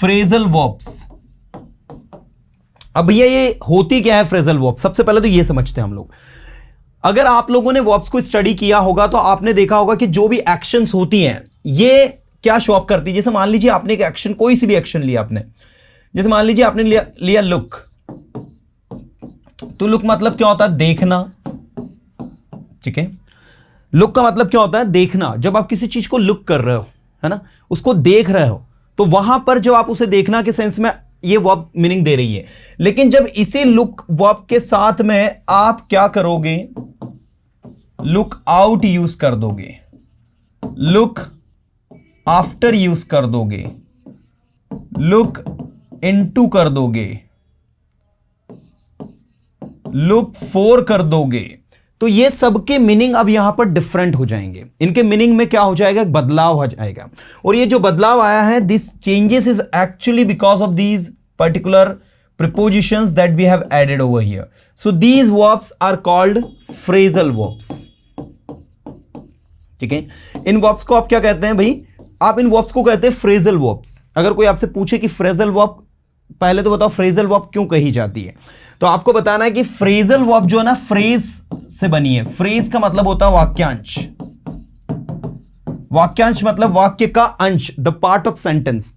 Phrasal verbs. अब भैया ये होती क्या है फ्रेजल वर्ब? सबसे पहले तो ये समझते हैं हम लोग। अगर आप लोगों ने वर्ब्स को स्टडी किया होगा तो आपने देखा होगा कि जो भी एक्शंस होती हैं ये क्या शो अप करती है। जैसे मान लीजिए आपने एक एक्शन, कोई सी भी एक्शन लिया आपने, जैसे मान लीजिए आपने लिया लुक, तो लुक मतलब क्या होता है? देखना। ठीक है, लुक का मतलब क्या होता है? देखना। जब आप किसी चीज को लुक कर रहे हो, है ना, उसको देख रहे हो, तो वहां पर जब आप उसे देखना के सेंस में ये वर्ब मीनिंग दे रही है। लेकिन जब इसे लुक वर्ब के साथ में आप क्या करोगे? लुक आउट यूज कर दोगे, लुक आफ्टर यूज कर दोगे, लुक इनटू कर दोगे, लुक फॉर कर दोगे, तो ये सबके मीनिंग अब यहां पर डिफरेंट हो जाएंगे। इनके मीनिंग में क्या हो जाएगा? बदलाव हो जाएगा। और ये जो बदलाव आया है, this changes is actually because of these particular prepositions that we have added over here. So these verbs are called phrasal verbs. ठीक है, इन verbs को आप क्या कहते हैं भाई? आप इन verbs को कहते हैं phrasal verbs। अगर कोई आपसे पूछे कि phrasal verb, पहले तो बताओ phrasal verb क्यों कही जाती है, तो आपको बताना है कि phrasal verb जो है ना phrase से बनी है। phrase का मतलब होता है वाक्यांश। वाक्यांश मतलब वाक्य का अंश, द पार्ट ऑफ सेंटेंस।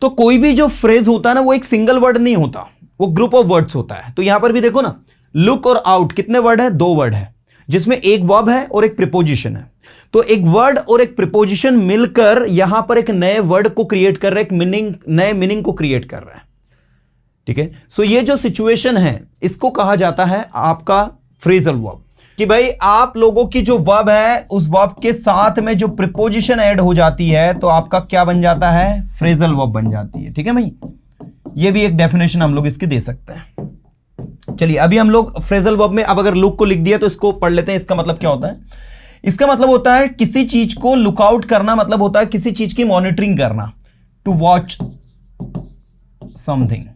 तो कोई भी जो फ्रेज होता है ना, वो एक सिंगल वर्ड नहीं होता, वो ग्रुप ऑफ वर्ड्स होता है। तो यहां पर भी देखो ना, लुक और आउट कितने वर्ड है? 2 वर्ड है, जिसमें एक वर्ब है और एक प्रीपोजिशन है। तो एक वर्ड और एक प्रीपोजिशन मिलकर यहां पर एक नए वर्ड को क्रिएट कर रहे हैं, एक मीनिंग, नए मीनिंग को क्रिएट कर रहे हैं। ठीक है, सो ये जो सिचुएशन है इसको कहा जाता है आपका फ्रेजल वर्ब। कि भाई आप लोगों की जो वर्ब है, उस वर्ब के साथ में जो प्रीपोजिशन ऐड हो जाती है तो आपका क्या बन जाता है? फ्रेजल वर्ब बन जाती है। ठीक है भाई, ये भी एक डेफिनेशन हम लोग इसकी दे सकते हैं। चलिए अभी हम लोग फ्रेजल वर्ब में, अब अगर लुक को लिख दिया तो इसको पढ़ लेते हैं। इसका मतलब क्या होता है? इसका मतलब होता है किसी चीज को लुक आउट करना, मतलब होता है किसी चीज की मॉनिटरिंग करना, टू वॉच समथिंग।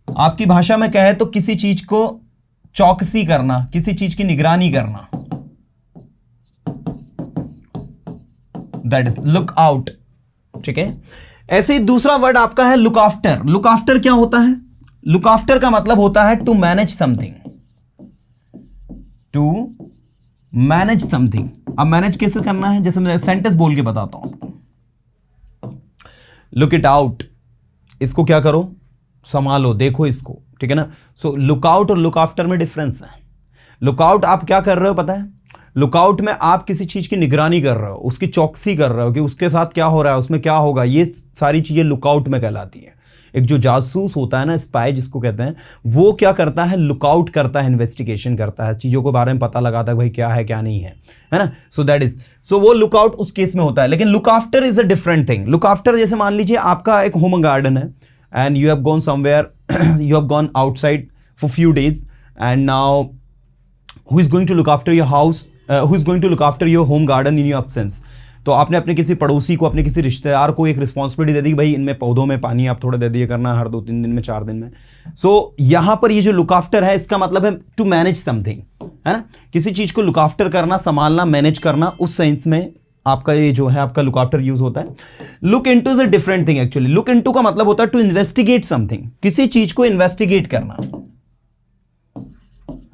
आपकी भाषा में कहे तो किसी चीज को चौकसी करना, किसी चीज की निगरानी करना, दैट इज लुक आउट। ठीक है, ऐसे ही दूसरा वर्ड आपका है लुक आफ्टर। लुक आफ्टर क्या होता है? लुक आफ्टर का मतलब होता है to manage something, to manage something. अब मैनेज कैसे करना है? जैसे मैं सेंटेंस बोल के बताता हूं आपको। लुक इट आउट, इसको क्या करो? संभालो, देखो इसको। ठीक है ना। सो लुकआउट और लुक आफ्टर में डिफरेंस है। लुकआउट आप क्या कर रहे हो पता है? लुकआउट में आप किसी चीज की निगरानी कर रहे हो, उसकी चौकसी कर रहे हो कि उसके साथ क्या हो रहा है, उसमें क्या होगा, ये सारी चीजें लुकआउट में कहलाती है। एक जो जासूस होता है ना, स्पाई जिसको कहते हैं, वो क्या करता है? लुकआउट करता है, इन्वेस्टिगेशन करता है, चीजों के बारे में पता लगाता है भाई क्या है क्या नहीं है ना। सो दैट इज, सो वो लुकआउट उस केस में होता है। लेकिन look after is a different thing. Look after जैसे मान लीजिए आपका एक होम गार्डन है and you have gone somewhere, you have gone outside for few days, and now who is going to look after your house, who is going to look after your home garden in your absence? तो आपने अपने किसी पड़ोसी को, अपने किसी रिश्तेदार को एक रिस्पॉन्सिबिलिटी दे दी कि भाई इनमें पौधों में पानी आप थोड़ा दे दिया करना हर 2-3 दिन में, 4 दिन में। सो यहां पर ये जो लुक आफ्टर है, इसका मतलब है टू मैनेज समथिंग, है ना। किसी चीज को लुक आफ्टर करना, संभालना, मैनेज करना, उस सेंस में आपका ये जो है आपका लुक आफ्टर यूज होता है। Look into is a different thing actually. Look into का मतलब होता है टू इन्वेस्टिगेट समथिंग, किसी चीज को इन्वेस्टिगेट करना।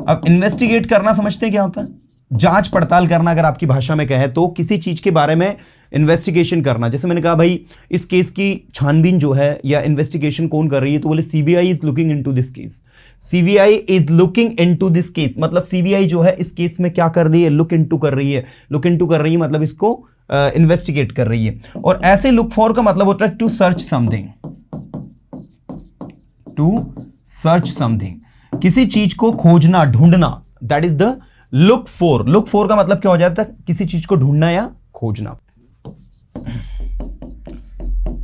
अब इन्वेस्टिगेट करना समझते हैं क्या होता है? जांच पड़ताल करना, अगर आपकी भाषा में कहे तो किसी चीज के बारे में इन्वेस्टिगेशन करना। जैसे मैंने कहा भाई इस केस की छानबीन जो है या इन्वेस्टिगेशन कौन कर रही है, तो बोले CBI is looking into this case. CBI is looking into this case, मतलब सीबीआई जो है इस केस में क्या कर रही है? लुक इनटू कर रही है। लुक इनटू कर रही है मतलब इसको इन्वेस्टिगेट कर रही है। और ऐसे लुक फॉर का मतलब होता है to search something, to search something, किसी चीज को खोजना, ढूंढना, that is the look for. Look for का मतलब क्या हो जाता है? किसी चीज को ढूंढना या खोजना।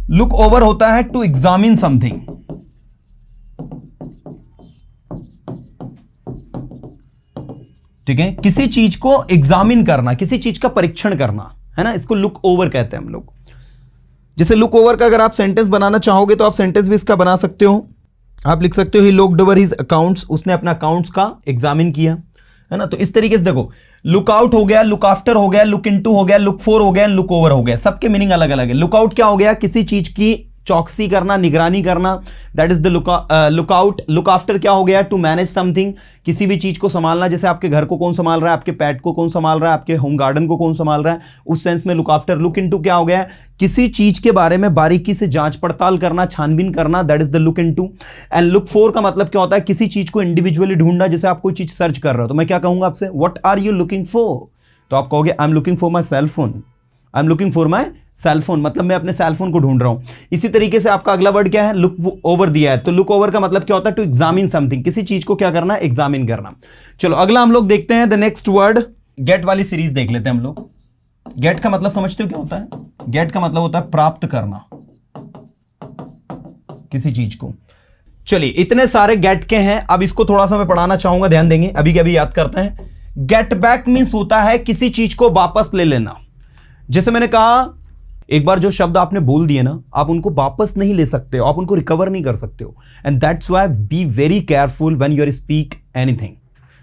लुक ओवर होता है टू एग्जामिन समथिंग। ठीक है, किसी चीज को एग्जामिन करना, किसी चीज का परीक्षण करना, है ना, इसको लुक ओवर कहते हैं हम लोग। जैसे लुक ओवर का अगर आप सेंटेंस बनाना चाहोगे तो आप सेंटेंस भी इसका बना सकते हो। आप लिख सकते हो he looked over his accounts, उसने अपना अकाउंट्स का एग्जामिन किया, है ना। तो इस तरीके से देखो, लुक आउट हो गया, लुक आफ्टर हो गया, लुक इनटू हो गया, लुक फॉर हो गया, लुक ओवर हो गया। सबके मीनिंग अलग अलग है। लुक आउट क्या हो गया? किसी चीज की चौकसी करना, निगरानी करना, that is the look out. Look after क्या हो गया? टू मैनेज समथिंग, किसी भी चीज को संभालना। जैसे आपके घर को कौन संभाल रहा है, आपके पेट को कौन संभाल रहा है, आपके होम गार्डन को कौन संभाल रहा है, उस सेंस में लुक आफ्टर। लुक इनटू क्या हो गया? किसी चीज के बारे में बारीकी से जांच पड़ताल करना, छानबीन करना, that is the look into. And look for का मतलब क्या होता है? किसी चीज को इंडिविजुअली ढूंढना। जैसे आप कोई चीज सर्च कर रहे हो तो मैं क्या कहूंगा आपसे? What are you looking for? तो आप कहोगे I am looking for my cell phone. I am looking for my cell phone, मतलब मैं अपने सेल फोन को ढूंढ रहा हूं। इसी तरीके से आपका अगला वर्ड क्या है? लुक ओवर दिया है, तो लुक ओवर का मतलब क्या होता है? टू एग्जामिन समथिंग, किसी चीज को क्या करना? एग्जामिन करना। चलो अगला हम लोग देखते हैं द नेक्स्ट वर्ड। गेट वाली सीरीज देख लेते हैं हम लोग। गेट का मतलब समझते हो क्या होता है? गेट का मतलब होता है प्राप्त करना किसी चीज को। चलिए इतने सारे गेट के हैं, अब इसको थोड़ा सा मैं पढ़ाना चाहूंगा, ध्यान देंगे। अभी के अभी याद करते हैं। गेट बैक मीन्स होता है किसी चीज को वापस ले लेना। जैसे मैंने कहा, एक बार जो शब्द आपने बोल दिए ना, आप उनको वापस नहीं ले सकते हो, आप उनको रिकवर नहीं कर सकते हो। And that's why be very careful when you are speak anything.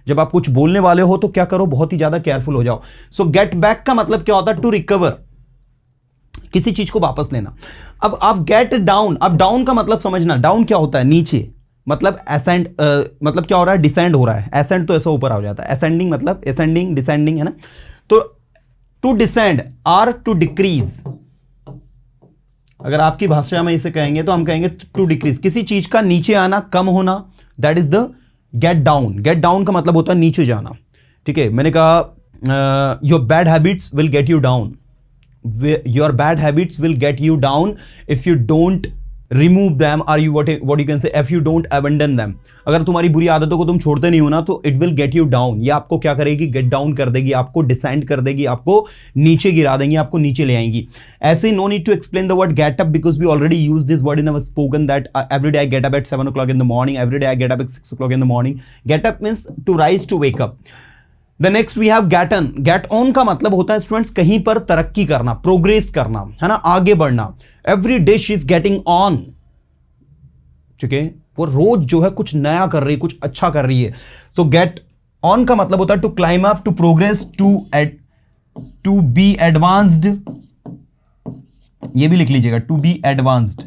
जब आप कुछ बोलने वाले हो तो क्या करो? बहुत ही ज्यादा केयरफुल हो जाओ। सो गेट बैक का मतलब क्या होता है? टू रिकवर, किसी चीज को वापस लेना। अब आप गेट डाउन, अब डाउन का मतलब समझना। डाउन क्या होता है? नीचे, मतलब एसेंड, मतलब क्या हो रहा है? डिसेंड हो रहा है। एसेंड तो ऐसा ऊपर आ जाता है, एसेंडिंग मतलब एसेंडिंग, डिसेंडिंग है ना। तो to descend or to decrease, अगर आपकी भाषा में इसे कहेंगे तो हम कहेंगे टू डिक्रीज, किसी चीज का नीचे आना, कम होना, that is the get down. Get down का मतलब होता है नीचे जाना। ठीक है, मैंने कहा your bad habits will get you down, your bad habits will get you down if you don't remove them, or you what you can say, if you don't abandon them. अगर तुम्हारी बुरी आदतों को तुम छोड़ते नहीं हो ना, तो it will get you down, ये आपको क्या करेगी? गेट डाउन कर देगी, आपको डिसेंड कर देगी, आपको नीचे गिरा देंगी, आपको नीचे ले आएंगी। ऐसे no need to explain the word get up, because we already use this word in our spoken, that every day I get up at 7 o'clock in the morning, every day I get up at 6 o'clock in the morning. Get up means to rise, to wake up. The next we have get on. Get on का मतलब होता है students कहीं पर तरक्की करना, progress करना, है ना, आगे बढ़ना। Every day she is getting on. ठीक है, वो रोज जो है कुछ नया कर रही है, कुछ अच्छा कर रही है। तो गेट ऑन का मतलब होता है to climb up, to progress, to be advanced. ये भी लिख लीजिएगा, to be advanced.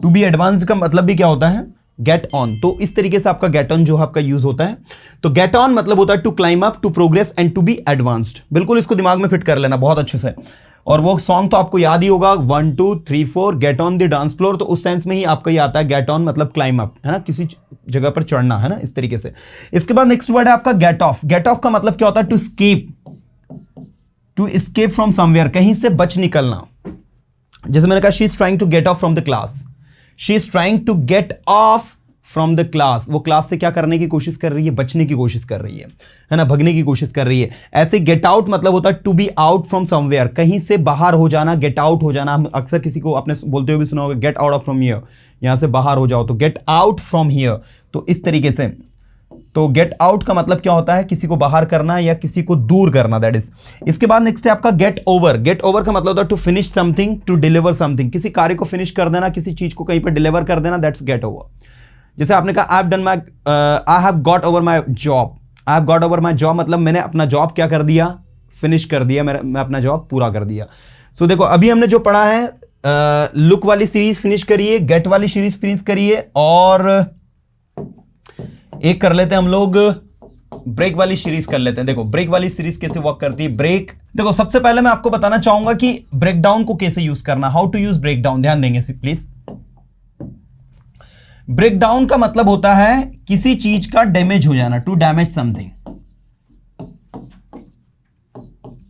To be advanced का मतलब भी क्या होता है? Get on. तो इस तरीके से आपका गेट ऑन जो है आपका यूज होता है। तो गेट ऑन मतलब होता है to climb up, to progress and to be advanced. बिल्कुल इसको दिमाग में फिट कर लेना बहुत अच्छे से। और वो सॉन्ग तो आपको याद ही होगा, 1 2 3 4 get on the dance floor. तो उस सेंस में ही आपका ये आता है गेट ऑन मतलब क्लाइम अप, है ना, किसी जगह पर चढ़ना, है ना, इस तरीके से। इसके बाद नेक्स्ट वर्ड है आपका गेट ऑफ। गेट ऑफ का मतलब क्या होता है? To escape, to escape from somewhere, कहीं से बच निकलना। जैसे मैंने कहा, she is trying to get off from the class, she is trying to get off from the class. वो क्लास से क्या करने की कोशिश कर रही है? बचने की कोशिश कर रही है ना, भगने की कोशिश कर रही है। ऐसे गेट आउट मतलब होता है to be out from somewhere, कहीं से बाहर हो जाना, गेट आउट हो जाना। हम अक्सर किसी को आपने बोलते हुए भी सुना होगा, get out of from here, यहां से बाहर हो जाओ, तो गेट आउट फ्रॉम हियर। तो इस तरीके से, तो गेट आउट का मतलब क्या होता है? किसी को बाहर करना या किसी को दूर करना, दैट इज। इसके बाद नेक्स्ट है आपका गेट ओवर। गेट ओवर का मतलब होता है to finish something, to deliver something, किसी कार्य को फिनिश कर देना, किसी चीज को कहीं पर डिलीवर कर देना, दैट्स गेट ओवर। जैसे आपने कहा, I have got over my job. I have got over my job मतलब मैंने अपना जॉब क्या कर दिया? फिनिश कर दिया, मैं अपना जॉब पूरा कर दिया। सो देखो अभी हमने जो पढ़ा है, लुक वाली सीरीज फिनिश करिए, गेट वाली सीरीज फिनिश करिए, और एक कर लेते हैं हम लोग, ब्रेक वाली सीरीज कर लेते हैं। देखो ब्रेक वाली सीरीज कैसे वर्क करती है। ब्रेक, देखो सबसे पहले मैं आपको बताना चाहूंगा कि ब्रेक डाउन को कैसे यूज करना, how to use break down. ध्यान देंगे प्लीज। ब्रेक डाउन का मतलब होता है किसी चीज का डैमेज हो जाना, to damage something,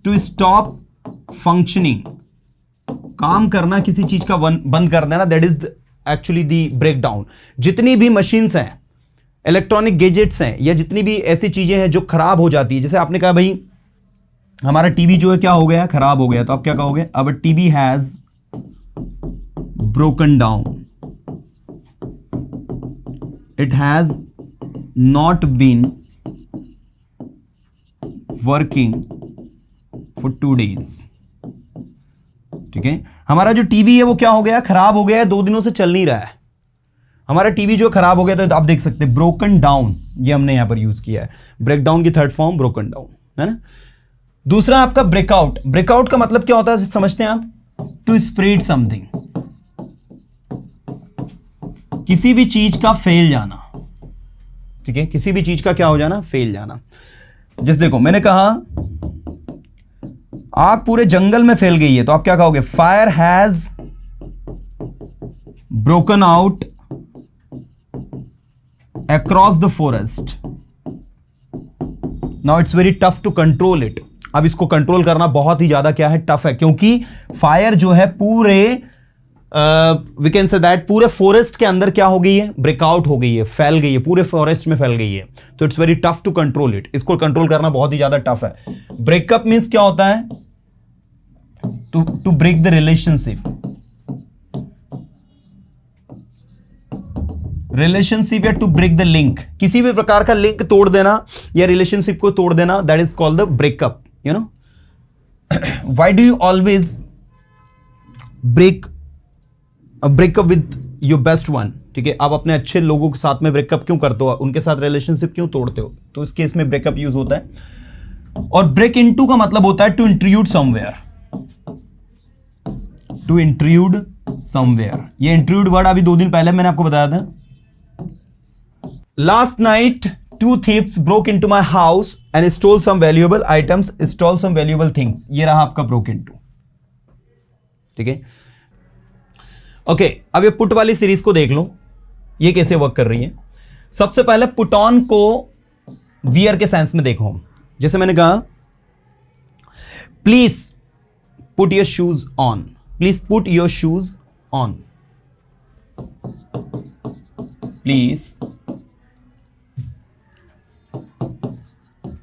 to stop functioning, काम करना, किसी चीज का बंद कर देना, that is actually the break down. जितनी भी मशीन्स हैं, इलेक्ट्रॉनिक गैजेट्स हैं, या जितनी भी ऐसी चीजें हैं जो खराब हो जाती है, जैसे आपने कहा भाई हमारा टीवी जो है क्या हो गया? खराब हो गया, तो आप क्या कहोगे? अब TV has broken down, it has not been working for 2 days। ठीक है, हमारा जो टीवी है वो क्या हो गया? खराब हो गया है, 2 दिनों से चल नहीं रहा है। हमारा टीवी जो खराब हो गया था, तो आप देख सकते हैं ब्रोकन डाउन, ये हमने यहां पर यूज किया है। ब्रेक डाउन की थर्ड फॉर्म ब्रोकन डाउन, है ना। दूसरा आपका ब्रेकआउट। ब्रेकआउट का मतलब क्या होता है समझते हैं आप? टू स्प्रेड समथिंग, किसी भी चीज का फेल जाना, ठीक है, किसी भी चीज का क्या हो जाना? फेल जाना। जैसे देखो मैंने कहा आग पूरे जंगल में फैल गई है, तो आप क्या कहोगे? Fire has broken out across the forest, now it's very tough to control it. अब इसको कंट्रोल करना बहुत ही ज्यादा क्या है? टफ है, क्योंकि फायर जो है पूरे वी कैन से दैट पूरे फॉरेस्ट के अंदर क्या हो गई है? ब्रेकआउट हो गई है, फैल गई है, पूरे फॉरेस्ट में फैल गई है। तो it's very tough to control it, इसको कंट्रोल करना बहुत ही ज्यादा टफ है। ब्रेकअप मींस क्या होता है? To break the relationship, relationship या टू ब्रेक द लिंक, किसी भी प्रकार का लिंक तोड़ देना या रिलेशनशिप को तोड़ देना, that is called the breakup, you know. Why do you always breakup with your best one, ठीक है, आप अपने अच्छे लोगों के साथ में ब्रेकअप क्यों करते हो? उनके साथ रिलेशनशिप क्यों तोड़ते हो? तो इस केस में ब्रेकअप यूज होता है। और ब्रेक इनटू का मतलब होता है to intrude somewhere, to intrude somewhere. ये इंट्रूड वर्ड अभी 2 दिन पहले मैंने आपको बताया था। Last night 2 thieves broke into my house and stole some valuable items, stole some valuable things। ये रहा आपका broke into, ठीक है। ओके, अब ये पुट वाली सीरीज को देख लो, ये कैसे वर्क कर रही है। सबसे पहले पुट ऑन को वियर के सेंस में देखो। जैसे मैंने कहा please put your shoes on, please put your shoes on, please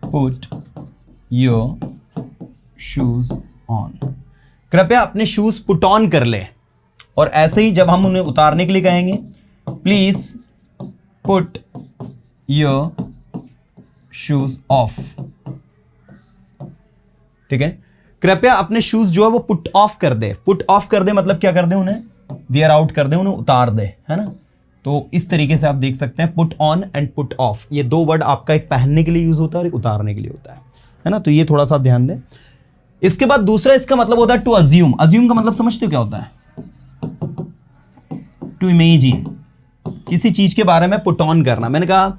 put your shoes on. कृपया अपने शूज पुट ऑन कर ले। और ऐसे ही जब हम उन्हें उतारने के लिए कहेंगे please put your shoes of, ठीक है। कृपया अपने शूज जो है वो पुट ऑफ कर दे। पुट ऑफ कर दे मतलब क्या कर दे? उन्हें वियर आउट कर दे, उन्हें उतार दे, है ना। तो इस तरीके से आप देख सकते हैं put on and put off, ये 2 वर्ड आपका एक पहनने के लिए यूज होता है और एक उतारने के लिए होता है ना। तो ये थोड़ा सा ध्यान दें। इसके बाद दूसरा इसका मतलब होता है टू अज्यूम। अज्यूम का मतलब समझते हो क्या होता है? टू इमेजिन, किसी चीज के बारे में पुट ऑन करना। मैंने कहा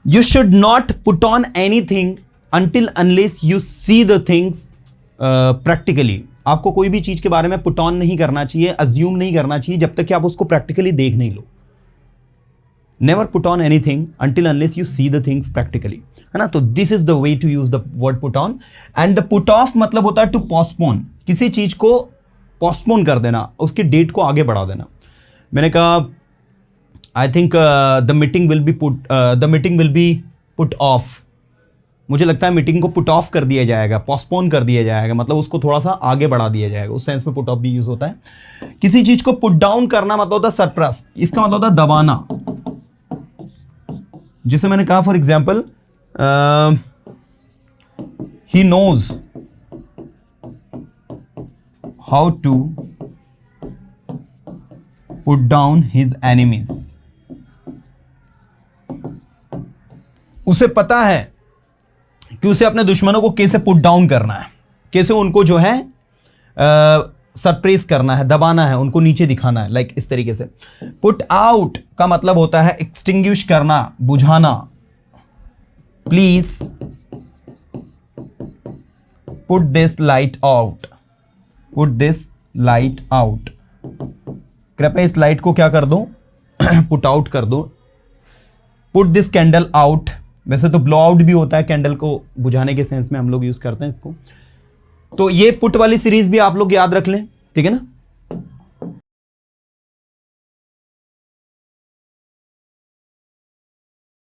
you should not put on anything until unless you see the things practically. आपको कोई भी चीज के बारे में पुट ऑन नहीं करना चाहिए, अज्यूम नहीं करना चाहिए जब तक कि आप उसको प्रैक्टिकली देख नहीं लो। Never put on anything until unless you see the things practically, है ना। तो this is the way to use the word put on. And the put off मतलब होता है टू पोस्टपोन, किसी चीज को पोस्टपोन कर देना, उसकी डेट को आगे बढ़ा देना। मैंने कहा I think the meeting will be put off. मुझे लगता है मीटिंग को पुट ऑफ कर दिया जाएगा, पोस्टपोन कर दिया जाएगा, मतलब उसको थोड़ा सा आगे बढ़ा दिया जाएगा। उस सेंस में पुट ऑफ भी यूज होता है। किसी चीज को पुट डाउन करना मतलब होता है सरप्रेस, इसका मतलब होता है दबाना। जैसे मैंने कहा for example he knows how to put down his enemies. उसे पता है कि उसे अपने दुश्मनों को कैसे पुट डाउन करना है, कैसे उनको जो है सरप्रेस करना है, दबाना है, उनको नीचे दिखाना है, लाइक इस तरीके से। पुट आउट का मतलब होता है एक्सटिंग्विश करना, बुझाना। Please put this light out, put this light out. कृपया इस लाइट को क्या कर दो? पुट आउट कर दो। पुट दिस कैंडल आउट, वैसे तो ब्लो आउट भी होता है, कैंडल को बुझाने के सेंस में हम लोग यूज करते हैं इसको। तो ये पुट वाली सीरीज भी आप लोग याद रख लें, ठीक है ना।